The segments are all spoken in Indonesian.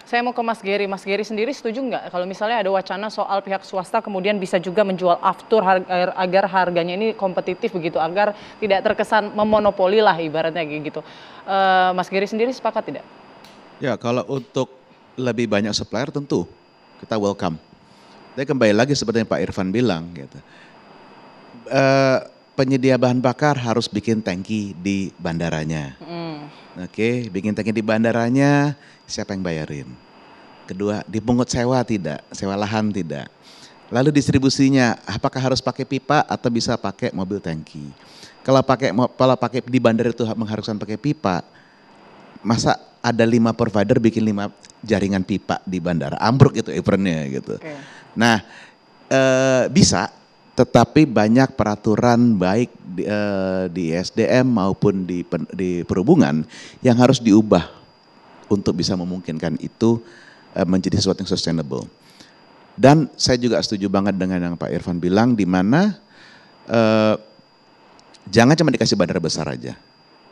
Saya mau ke Mas Geri. Mas Geri sendiri setuju nggak kalau misalnya ada wacana soal pihak swasta kemudian bisa juga menjual aftur agar harganya ini kompetitif begitu, agar tidak terkesan memonopoli lah ibaratnya kayak gitu. Mas Geri sendiri sepakat tidak? Ya, kalau untuk lebih banyak supplier tentu kita welcome. Tapi kembali lagi seperti yang Pak Irfan bilang gitu. Penyedia bahan bakar harus bikin tangki di bandaranya. Oke, bikin tangki di bandaranya, siapa yang bayarin? Kedua, dipungut sewa tidak, sewa lahan tidak. Lalu distribusinya, apakah harus pakai pipa atau bisa pakai mobil tangki? Kalau pakai di bandar itu mengharuskan pakai pipa, masa ada 5 provider bikin 5 jaringan pipa di bandara, ambruk itu eventnya gitu. Okay. Nah, bisa, tetapi banyak peraturan baik di SDM maupun di perhubungan yang harus diubah untuk bisa memungkinkan itu menjadi sesuatu yang sustainable. Dan saya juga setuju banget dengan yang Pak Irfan bilang, di mana jangan cuma dikasih bandara besar aja.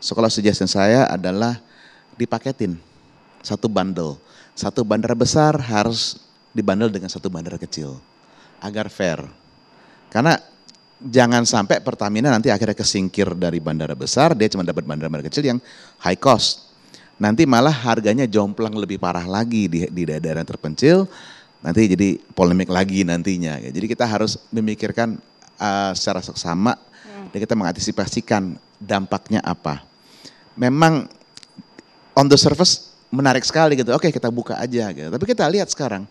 So kalau suggestion saya adalah dipaketin satu bundle. Satu bandara besar harus dibundle dengan satu bandara kecil agar fair. Karena jangan sampai Pertamina nanti akhirnya kesingkir dari bandara besar, dia cuma dapat bandara kecil yang high cost. Nanti malah harganya jomplang lebih parah lagi di daerah terpencil, nanti jadi polemik lagi nantinya. Jadi kita harus memikirkan secara seksama dan kita mengantisipasikan dampaknya apa. Memang on the surface menarik sekali gitu, oke kita buka aja gitu. Tapi kita lihat sekarang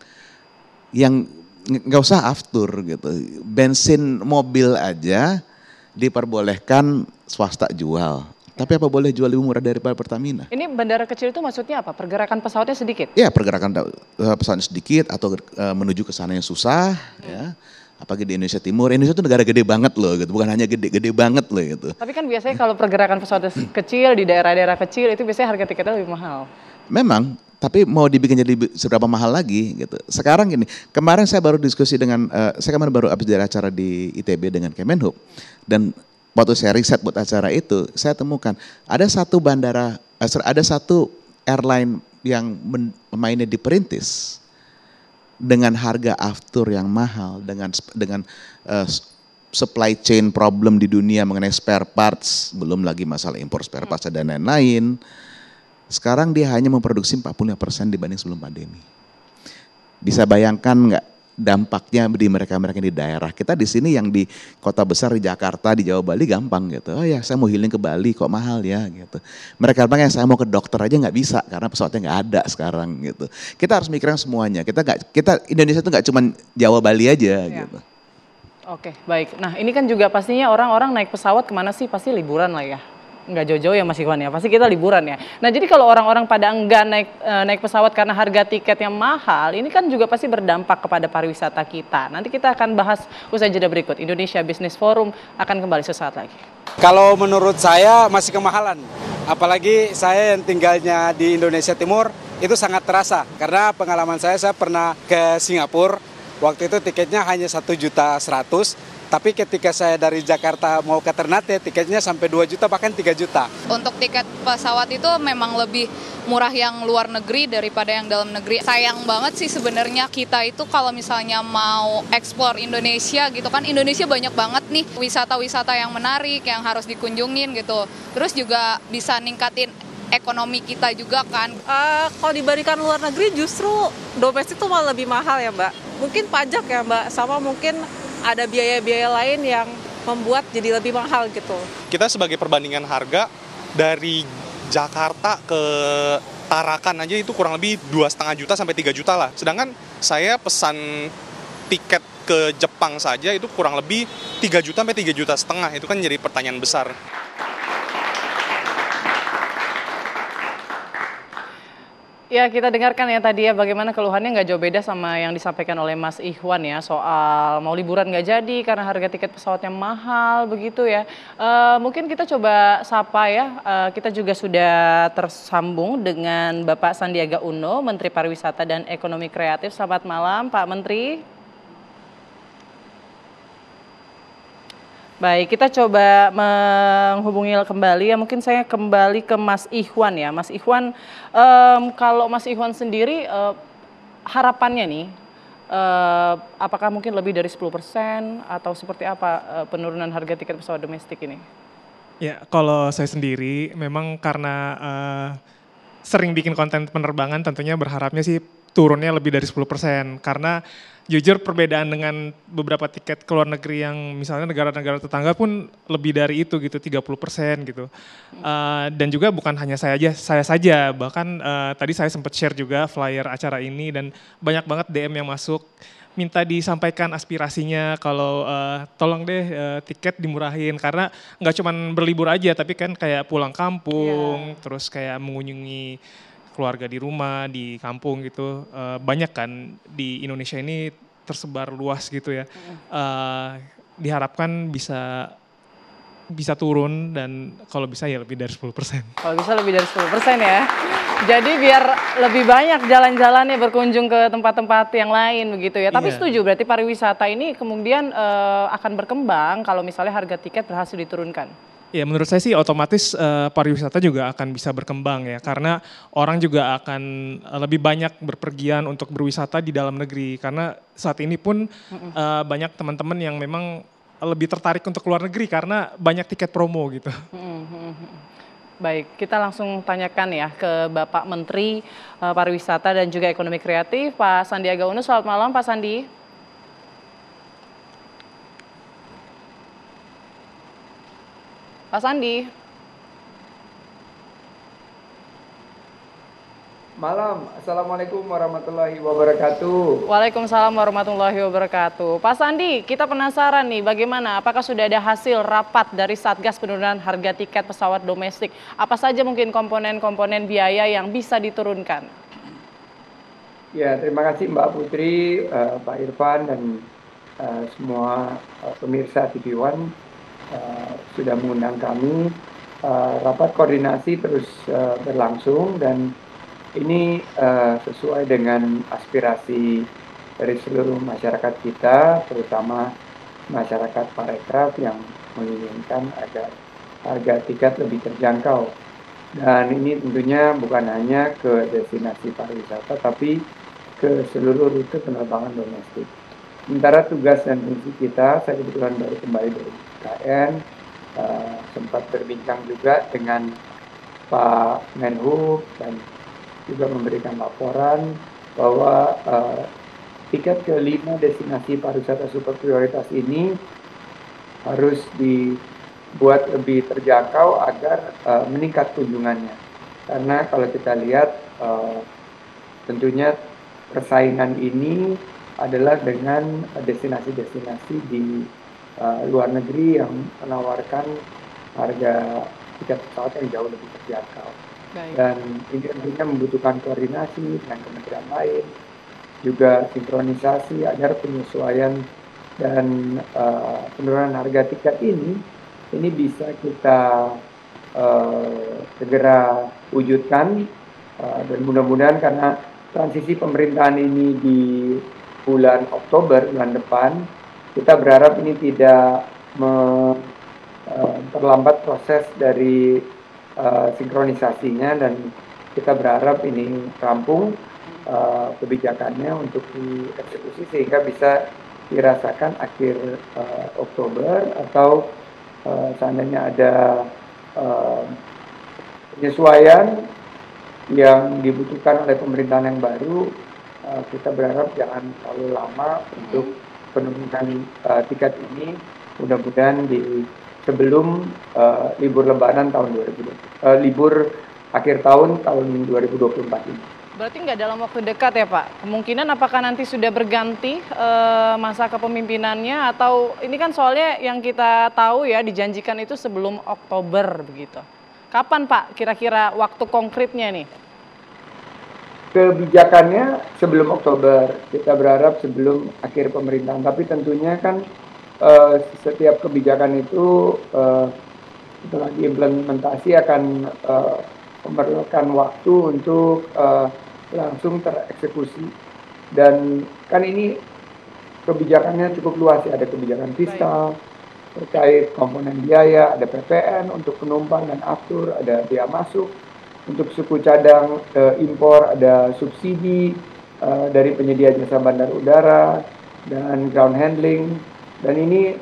yang nggak usah aftur gitu, bensin mobil aja diperbolehkan swasta jual. Tapi apa boleh jual lebih murah daripada Pertamina? Ini bandara kecil itu maksudnya apa? Pergerakan pesawatnya sedikit? Ya, pergerakan pesawatnya sedikit atau menuju ke sananya susah, ya. Apalagi di Indonesia Timur, Indonesia itu negara gede banget loh gitu, bukan hanya gede-gede banget loh gitu. Tapi kan biasanya kalau pergerakan pesawat kecil di daerah-daerah kecil itu biasanya harga tiketnya lebih mahal. Memang, tapi mau dibikin jadi seberapa mahal lagi gitu. Sekarang gini, kemarin saya baru diskusi dengan, saya kemarin baru habis dari acara di ITB dengan Kemenhub. Dan waktu saya riset buat acara itu, saya temukan ada satu bandara, ada satu airline yang mainnya di Perintis. Dengan harga aftur yang mahal, dengan supply chain problem di dunia mengenai spare parts, belum lagi masalah impor spare parts dan lain-lain. Sekarang dia hanya memproduksi 45% dibanding sebelum pandemi. Bisa bayangkan nggak dampaknya di mereka-mereka di daerah. Kita di sini yang di kota besar di Jakarta, di Jawa, Bali gampang gitu. Oh ya saya mau healing ke Bali kok mahal ya gitu. Mereka bilang saya mau ke dokter aja nggak bisa karena pesawatnya nggak ada sekarang gitu. Kita harus mikirin semuanya. Kita Indonesia itu nggak cuma Jawa, Bali aja ya. Gitu. Oke, baik. Nah ini kan juga pastinya orang-orang naik pesawat kemana sih? Pasti liburan lah ya. Nggak jauh-jauh ya Mas Ikhwan ya, pasti kita liburan ya. Nah jadi kalau orang-orang pada enggak naik pesawat karena harga tiketnya mahal, ini kan juga pasti berdampak kepada pariwisata kita. Nanti kita akan bahas usai jeda berikut. Indonesia Business Forum akan kembali sesaat lagi. Kalau menurut saya masih kemahalan, apalagi saya yang tinggalnya di Indonesia Timur itu sangat terasa. Karena pengalaman saya pernah ke Singapura, waktu itu tiketnya hanya 1.100.000. Tapi ketika saya dari Jakarta mau ke Ternate, tiketnya sampai 2 juta bahkan 3 juta. Untuk tiket pesawat itu memang lebih murah yang luar negeri daripada yang dalam negeri. Sayang banget sih sebenarnya kita itu kalau misalnya mau eksplor Indonesia gitu kan, Indonesia banyak banget nih wisata-wisata yang menarik yang harus dikunjungin gitu. Terus juga bisa ningkatin ekonomi kita juga kan. Kalau dibandingkan luar negeri justru domestik tuh malah lebih mahal ya Mbak. Mungkin pajak ya Mbak, sama mungkin ada biaya-biaya lain yang membuat jadi lebih mahal gitu. Kita sebagai perbandingan harga dari Jakarta ke Tarakan aja itu kurang lebih 2,5 juta sampai 3 juta lah. Sedangkan saya pesan tiket ke Jepang saja itu kurang lebih 3 juta sampai 3,5 juta. Itu kan jadi pertanyaan besar. Ya kita dengarkan ya tadi ya bagaimana keluhannya nggak jauh beda sama yang disampaikan oleh Mas Ikhwan ya soal mau liburan nggak jadi karena harga tiket pesawatnya mahal begitu ya. Mungkin kita coba sapa ya, kita juga sudah tersambung dengan Bapak Sandiaga Uno, Menteri Pariwisata dan Ekonomi Kreatif. Selamat malam Pak Menteri. Baik, kita coba menghubungi kembali ya. Mungkin saya kembali ke Mas Ikhwan ya. Mas Ikhwan, kalau Mas Ikhwan sendiri harapannya nih, apakah mungkin lebih dari 10% atau seperti apa penurunan harga tiket pesawat domestik ini? Ya, kalau saya sendiri memang karena sering bikin konten penerbangan tentunya berharapnya sih turunnya lebih dari 10%. Karena jujur perbedaan dengan beberapa tiket ke luar negeri yang misalnya negara-negara tetangga pun lebih dari itu gitu, 30% gitu. Dan juga bukan hanya saya saja, bahkan tadi saya sempat share juga flyer acara ini dan banyak banget DM yang masuk minta disampaikan aspirasinya kalau tolong deh tiket dimurahin karena nggak cuman berlibur aja tapi kan kayak pulang kampung, terus kayak mengunjungi keluarga di rumah, di kampung gitu. Banyak kan di Indonesia ini tersebar luas gitu ya. Diharapkan bisa turun dan kalau bisa ya lebih dari 10%. Kalau bisa lebih dari 10% ya. Jadi biar lebih banyak jalan-jalannya berkunjung ke tempat-tempat yang lain begitu ya. Tapi setuju berarti pariwisata ini kemudian akan berkembang kalau misalnya harga tiket berhasil diturunkan. Ya menurut saya sih otomatis pariwisata juga akan bisa berkembang ya karena orang juga akan lebih banyak berpergian untuk berwisata di dalam negeri karena saat ini pun banyak teman-teman yang memang lebih tertarik untuk keluar negeri karena banyak tiket promo gitu. Baik, kita langsung tanyakan ya ke Bapak Menteri Pariwisata dan juga Ekonomi Kreatif, Pak Sandiaga Uno. Selamat malam Pak Sandi. Pak Sandi. Malam, Assalamualaikum warahmatullahi wabarakatuh. Waalaikumsalam warahmatullahi wabarakatuh. Pak Sandi, kita penasaran nih bagaimana, apakah sudah ada hasil rapat dari Satgas penurunan harga tiket pesawat domestik? Apa saja mungkin komponen-komponen biaya yang bisa diturunkan? Ya, terima kasih Mbak Putri, Pak Irfan, dan semua pemirsa TV One sudah mengundang kami. Rapat koordinasi terus berlangsung dan ini sesuai dengan aspirasi dari seluruh masyarakat kita, terutama masyarakat Parekraf yang menginginkan agar harga tiket lebih terjangkau. Dan ini tentunya bukan hanya ke destinasi pariwisata, tapi ke seluruh rute penerbangan domestik. Sementara tugas dan fungsi kita, saya kebetulan baru kembali dari KN, sempat berbincang juga dengan Pak Menhub dan juga memberikan laporan bahwa tiket ke 5 destinasi pariwisata super prioritas ini harus dibuat lebih terjangkau agar meningkat kunjungannya. Karena kalau kita lihat tentunya persaingan ini adalah dengan destinasi-destinasi di luar negeri yang menawarkan harga tiket pesawat yang jauh lebih terjangkau. Baik. Dan ini tentunya membutuhkan koordinasi dengan kementerian lain, juga sinkronisasi agar penyesuaian dan penurunan harga tiket ini bisa kita segera wujudkan dan mudah-mudahan karena transisi pemerintahan ini di bulan Oktober bulan depan, kita berharap ini tidak memperlambat proses dari sinkronisasinya dan kita berharap ini rampung kebijakannya untuk dieksekusi sehingga bisa dirasakan akhir Oktober atau seandainya ada penyesuaian yang dibutuhkan oleh pemerintahan yang baru, kita berharap jangan terlalu lama untuk penurunan tiket ini. Mudah-mudahan sebelum libur Lebaran tahun 2020, libur akhir tahun 2024 ini. Berarti nggak dalam waktu dekat ya Pak? Kemungkinan apakah nanti sudah berganti masa kepemimpinannya atau ini kan soalnya yang kita tahu ya dijanjikan itu sebelum Oktober begitu. Kapan Pak kira-kira waktu konkretnya nih? Kebijakannya sebelum Oktober, kita berharap sebelum akhir pemerintahan. Tapi tentunya kan setiap kebijakan itu setelah diimplementasi akan memerlukan waktu untuk langsung tereksekusi. Dan kan ini kebijakannya cukup luas ya, ada kebijakan fiskal, terkait komponen biaya, ada PPN untuk penumpang dan aftur, ada biaya masuk, untuk suku cadang impor ada subsidi dari penyedia jasa bandar udara dan ground handling, dan ini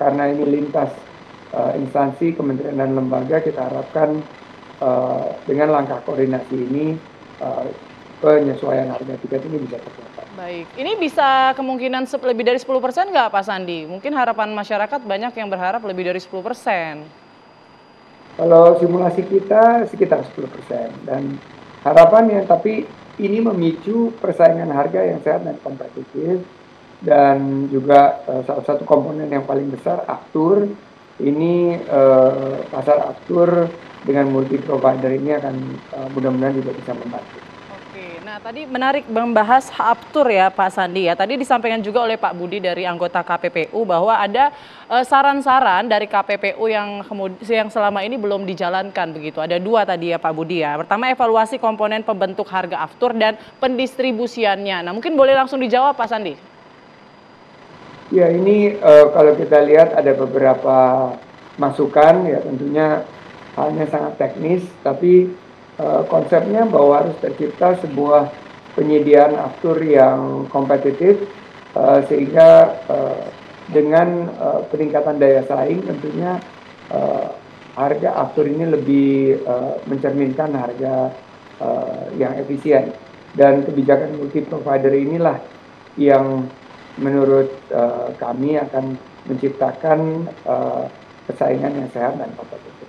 karena ini lintas instansi, kementerian dan lembaga, kita harapkan dengan langkah koordinasi ini penyesuaian harga tiket ini bisa tercapai. Baik, ini bisa kemungkinan lebih dari 10% nggak Pak Sandi? Mungkin harapan masyarakat banyak yang berharap lebih dari 10%. Kalau simulasi kita sekitar 10%, dan harapannya, tapi ini memicu persaingan harga yang sehat dan kompetitif, dan juga salah satu komponen yang paling besar aftur. Ini pasar aftur dengan multi provider ini akan mudah-mudahan juga bisa membantu. Oke, nah tadi menarik membahas aftur ya Pak Sandi ya. Tadi disampaikan juga oleh Pak Budi dari anggota KPPU bahwa ada saran-saran dari KPPU yang selama ini belum dijalankan begitu. Ada 2 tadi ya Pak Budi ya. Pertama, evaluasi komponen pembentuk harga aftur dan pendistribusiannya. Nah mungkin boleh langsung dijawab Pak Sandi. Ya, ini kalau kita lihat ada beberapa masukan, ya tentunya halnya sangat teknis, tapi konsepnya bahwa harus tercipta sebuah penyediaan aftur yang kompetitif, sehingga dengan peningkatan daya saing tentunya harga aftur ini lebih mencerminkan harga yang efisien, dan kebijakan multi provider inilah yang menurut kami akan menciptakan persaingan yang sehat dan kompetitif.